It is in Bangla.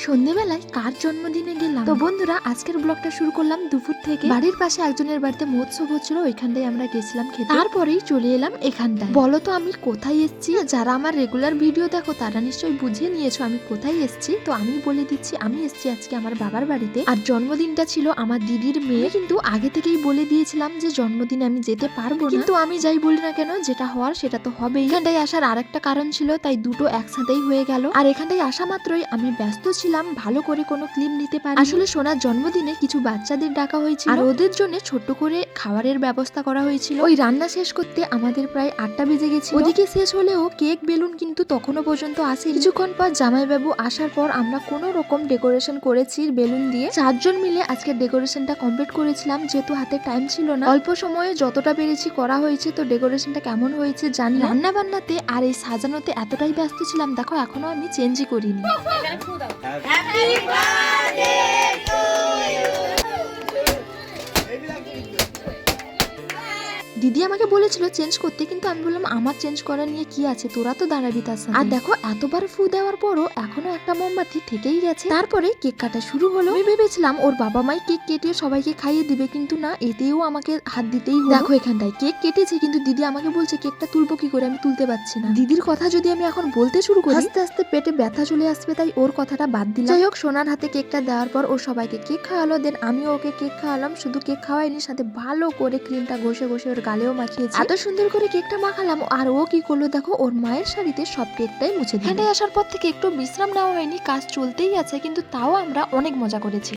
সন্ধ্যেবেলায় কার জন্মদিনে গেলাম। তো বন্ধুরা, আজকের ব্লগটা শুরু করলাম দুপুর থেকে। বাড়ির পাশে একজনের বাড়িতে মহোৎসব হচ্ছিল, ওইখানটায় আমরা গেছিলাম খেতে। তারপরেই চলে এলাম এখানটায়। বলো তো আমি কোথায় এসেছি? যারা আমার রেগুলার ভিডিও দেখো তারা নিশ্চয়ই বুঝে নিয়েছো আমি কোথায় এসেছি। তো আমি বলে দিচ্ছি, আমি এসেছি আজকে আমার বাবার বাড়িতে। আর জন্মদিনটা ছিল আমার দিদির মেয়ে। কিন্তু আগে থেকেই বলে দিয়েছিলাম যে জন্মদিনে আমি যেতে পারবো না, কিন্তু আমি যাই বলি না কেন, যেটা হওয়ার সেটা তো হবেই। এখানটায় আসার আরেকটা কারণ ছিল, তাই দুটো একসাথেই হয়ে গেল। আর এখানটায় আসা মাত্রই আমি ব্যস্ত ছিলাম, ভালো করে কোনো ক্লিপ নিতে পারি। আসলে সোনার জন্মদিনে কিছু বাচ্চাদের ডাকা হয়েছিল আর ওদের জন্য ছোট্ট করে খাবারের ব্যবস্থা করা হয়েছিল। ওই রান্না শেষ করতে আমাদের প্রায় 8টা বেজে গেছে। ওদিকে শেষ হলেও কেক বেলুন কিন্তু তখনও পর্যন্ত আসে। কিছুক্ষণ পর জামাইবাবু আসার পর আমরা কোনো রকম ডেকোরেশন করেছি বেলুন দিয়ে। 4 জন মিলে আজকে ডেকোরেশনটা কমপ্লিট করেছিলাম, যেহেতু হাতে টাইম ছিল না। অল্প সময়ে যতটা পেরেছি করা হয়েছে। তো ডেকোরেশনটা কেমন হয়েছে জানি। রান্না বান্নাতে আর এই সাজানোতে এতটাই ব্যস্ত ছিলাম, দেখো এখনো আমি চেঞ্জই করিনি। দিদি আমাকে বলেছিল চেঞ্জ করতে, কিন্তু আমি বললাম আমার চেঞ্জ করা নিয়ে কি আছে, তোরা তো দাঁড়াবি তার সাথে। আর দেখো এতবার ফু দেওয়ার পরও এখনো একটা মোমবাতি থেকেই গেছে। তারপরে কেক কাটা শুরু হলো। আমি ভেবেছিলাম ওর বাবা মাই কেক কেটে সবাইকে খাইয়ে দিবে, কিন্তু না, এতেও আমাকে হাত দিতেই হলো। দেখো এখানটায় কেক কেটেছে, কিন্তু দিদি আমাকে বলছে কেকটা তুলবো কি করে, আমি তুলতে পারছি না। দিদির কথা যদি আমি এখন বলতে শুরু করি আস্তে আস্তে পেটে ব্যথা চলে আসবে, তাই ওর কথাটা বাদ দিলাম। যাই হোক, সোনার হাতে কেকটা দেওয়ার পর ও সবাইকে কেক খাওয়ালো, দেন আমিও ওকে কেক খাওয়ালাম। শুধু কেক খাওয়াইনি, সাথে ভালো করে ক্রিমটা ঘষে ঘষে ওর গালেও মাখিয়েছি। এত সুন্দর করে কেকটা মাখালাম। আর ও কি করলো দেখো, ওর মায়ের শাড়িতে সব কেকটাই মুছে দিল। এখানে আসার পর থেকে একটু বিশ্রাম নেওয়া হয়নি, কাজ চলতেই আছে, কিন্তু তাও আমরা অনেক মজা করেছি।